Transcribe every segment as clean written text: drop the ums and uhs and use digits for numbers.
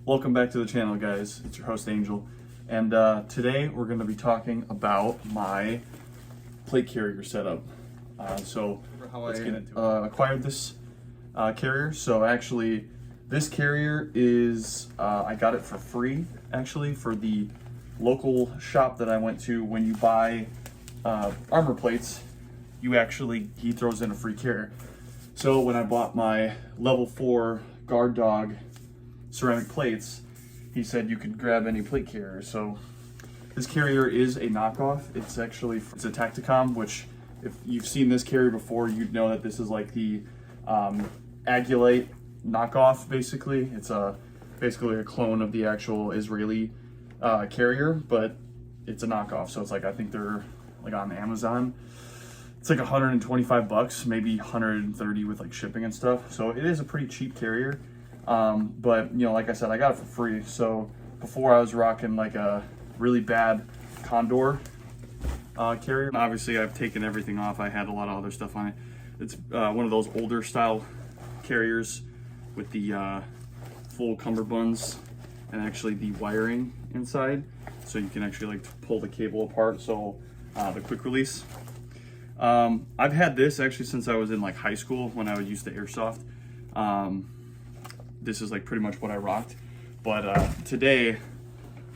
Welcome back to the channel, guys. It's your host Angel, and today we're going to be talking about my plate carrier setup. So let's get into it. Acquired this carrier. So actually, this carrier is I got it for free. Actually, for the local shop that I went to. When you buy armor plates, he throws in a free carrier. So when I bought my level 4 guard dog ceramic plates, he said you could grab any plate carrier. So this carrier is a knockoff. It's a Tacticom, which if you've seen this carrier before, you'd know that this is like the Agilite knockoff. Basically, it's basically a clone of the actual Israeli carrier, but it's a knockoff. So it's like, I think they're like on Amazon. It's like 125 bucks, maybe 130 with like shipping and stuff. So it is a pretty cheap carrier. But you know, like I said, I got it for free. So before I was rocking like a really bad Condor carrier. Obviously I've taken everything off. I had a lot of other stuff on it. It's one of those older style carriers with the full cummerbunds and actually the wiring inside. So you can actually like pull the cable apart. So the quick release. I've had this actually since I was in like high school when I would use the airsoft. This is like pretty much what I rocked. But today,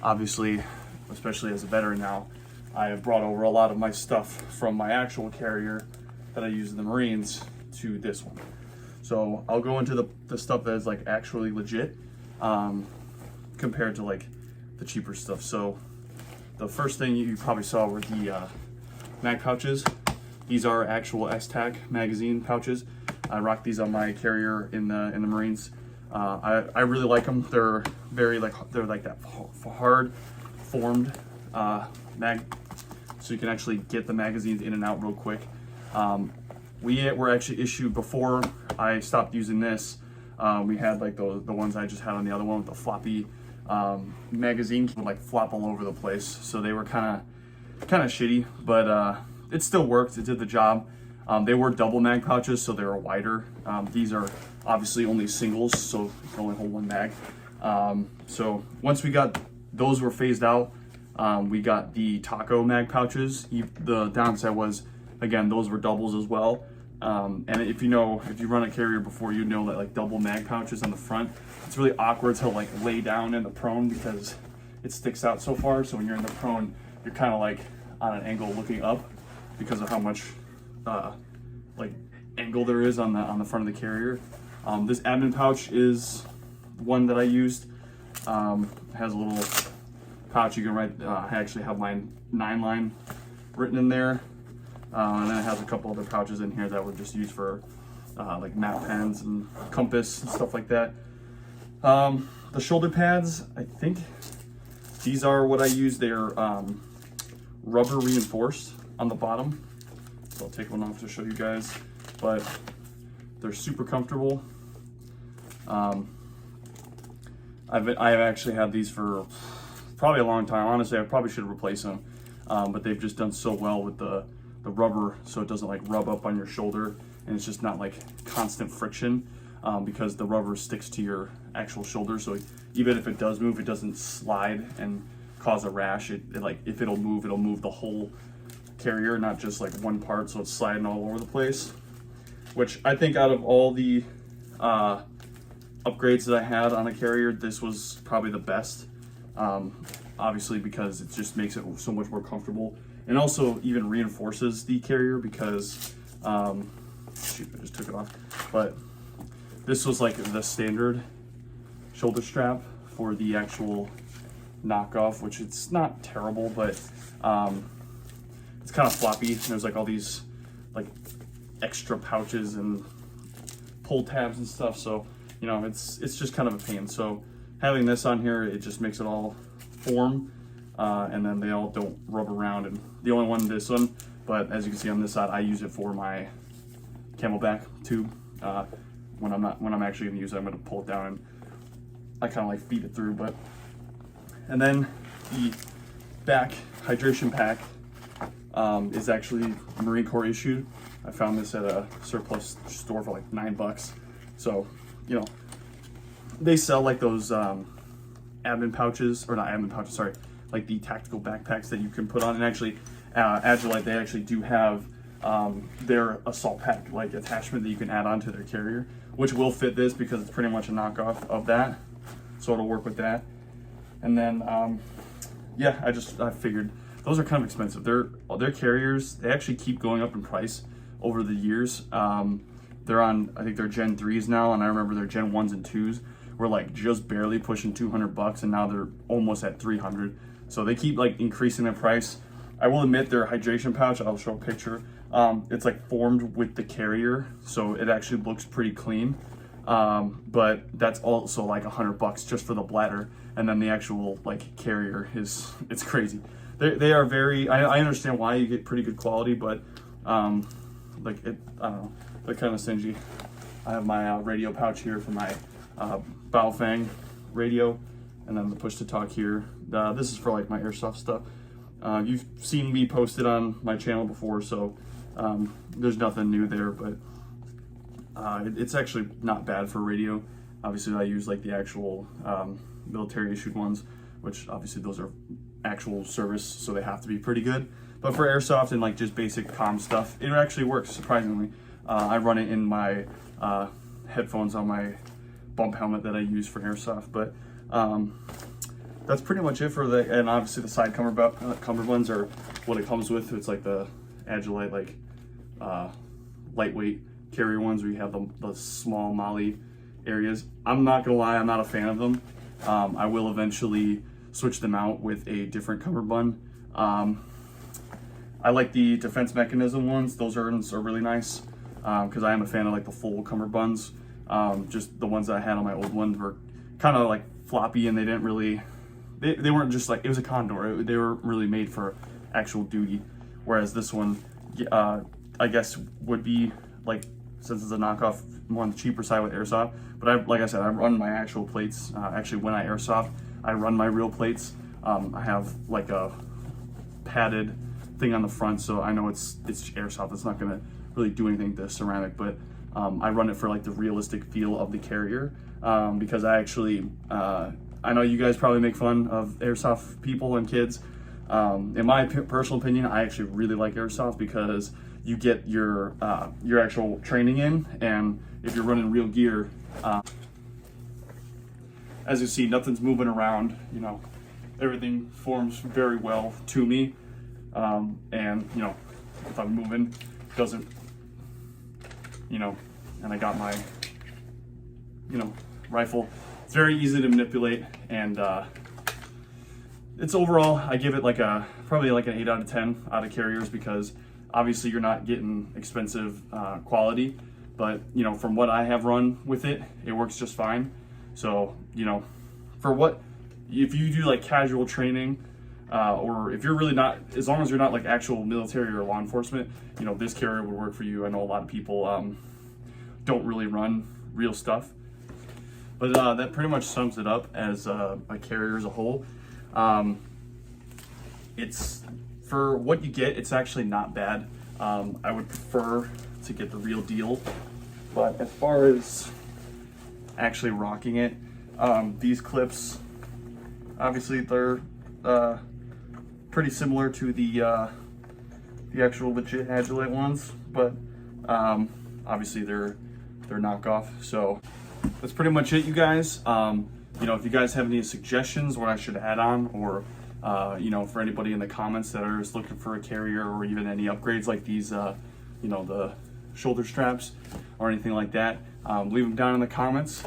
obviously, especially as a veteran now, I have brought over a lot of my stuff from my actual carrier that I use in the Marines to this one. So I'll go into the stuff that is like actually legit compared to like the cheaper stuff. So the first thing you probably saw were the mag pouches. These are actual S-Tac magazine pouches. I rock these on my carrier in the Marines. I really like them. They're like that hard formed mag, so you can actually get the magazines in and out real quick. We were actually issued, before I stopped using this, we had like the ones I just had on the other one with the floppy magazines would like flop all over the place. So they were kind of shitty, but it still worked. It did the job. They were double mag pouches, so they were wider. These are obviously only singles, so you can only hold one mag. So once we got those were phased out, we got the Taco mag pouches. The downside was, again, those were doubles as well. And if you run a carrier before, you know that like double mag pouches on the front, it's really awkward to like lay down in the prone because it sticks out so far. So when you're in the prone, you're kind of like on an angle looking up because of how much like angle there is on the front of the carrier. This admin pouch is one that I used. It has a little pouch you can write. I actually have my 9-line written in there, and then it has a couple other pouches in here that were just used for like map pens and compass and stuff like that. The shoulder pads, I think these are what I use. They're rubber reinforced on the bottom. So I'll take one off to show you guys, but they're super comfortable. I have actually had these for probably a long time. Honestly, I probably should replace them, but they've just done so well with the rubber, so it doesn't like rub up on your shoulder, and it's just not like constant friction because the rubber sticks to your actual shoulder. So even if it does move, it doesn't slide and cause a rash. If it'll move the whole carrier, not just like one part, so it's sliding all over the place. Which I think out of all the upgrades that I had on a carrier, this was probably the best. Obviously because it just makes it so much more comfortable, and also even reinforces the carrier because shoot, I just took it off. But this was like the standard shoulder strap for the actual knockoff, which it's not terrible, but it's kind of floppy. There's like all these like extra pouches and pull tabs and stuff, so you know it's just kind of a pain. So having this on here, it just makes it all form, and then they all don't rub around. And the only one, this one, but as you can see on this side, I use it for my Camelback tube. When I'm actually going to use it, I'm going to pull it down and I kind of like feed it through. And then the back hydration pack is actually Marine Corps issued. I found this at a surplus store for like $9. So, you know, they sell like those admin pouches, or not admin pouches, sorry, like the tactical backpacks that you can put on. And actually, Agilite, they actually do have their assault pack like attachment that you can add on to their carrier, which will fit this because it's pretty much a knockoff of that. So it'll work with that. And then, yeah, I figured those are kind of expensive. Their carriers, they actually keep going up in price over the years. They're on, I think they're Gen 3s now, and I remember their Gen 1s and 2s were like just barely pushing $200, and now they're almost at $300. So they keep like increasing their price. I will admit their hydration pouch, I'll show a picture. It's like formed with the carrier, so it actually looks pretty clean. But that's also like $100 just for the bladder, and then the actual like carrier it's crazy. They are very, I understand why you get pretty good quality, but like it, I don't know, they're kind of stingy. I have my radio pouch here for my Baofeng radio, and then the push to talk here. This is for like my airsoft stuff. You've seen me post it on my channel before, so there's nothing new there, but it's actually not bad for radio. Obviously I use like the actual military issued ones, which obviously those are actual service, so they have to be pretty good. But for airsoft and like just basic comm stuff, it actually works, surprisingly. I run it in my headphones on my bump helmet that I use for airsoft, but that's pretty much it for the, and obviously the side cummerbunds are what it comes with. It's like the Agilite, like lightweight carrier ones where you have the small molly areas. I'm not gonna lie, I'm not a fan of them. I will eventually switch them out with a different cummerbund. I like the defense mechanism ones. Those are really nice because I am a fan of like the full cummerbunds. Just the ones that I had on my old ones were kind of like floppy, and they didn't really, they weren't just like, it was a Condor. They were really made for actual duty. Whereas this one, I guess would be like, since it's a knockoff, more on the cheaper side with airsoft. But like I said, I run my actual plates. Actually, when I airsoft, I run my real plates. I have like a padded thing on the front, so I know it's airsoft. It's not gonna really do anything to ceramic, but I run it for like the realistic feel of the carrier, because I actually, I know you guys probably make fun of airsoft people and kids. In my personal opinion, I actually really like airsoft because you get your actual training in, and if you're running real gear, as you see, nothing's moving around, you know, everything forms very well to me, and you know, if I'm moving, it doesn't, you know, and I got my, you know, rifle. It's very easy to manipulate, and it's overall, I give it like probably like an 8 out of 10 out of carriers, because obviously you're not getting expensive quality, but you know, from what I have run with it, it works just fine. So, you know, for what, if you do like casual training, or if you're really not, as long as you're not like actual military or law enforcement, you know, this carrier would work for you. I know a lot of people don't really run real stuff, but that pretty much sums it up as a carrier as a whole. It's, for what you get, it's actually not bad. I would prefer to get the real deal, but as far as actually rocking it, these clips, obviously they're pretty similar to the actual legit Agilite ones, but obviously they're knockoff. So that's pretty much it, you guys. You know, if you guys have any suggestions what I should add on, or you know, for anybody in the comments that are just looking for a carrier, or even any upgrades like these, you know, the shoulder straps or anything like that, leave them down in the comments.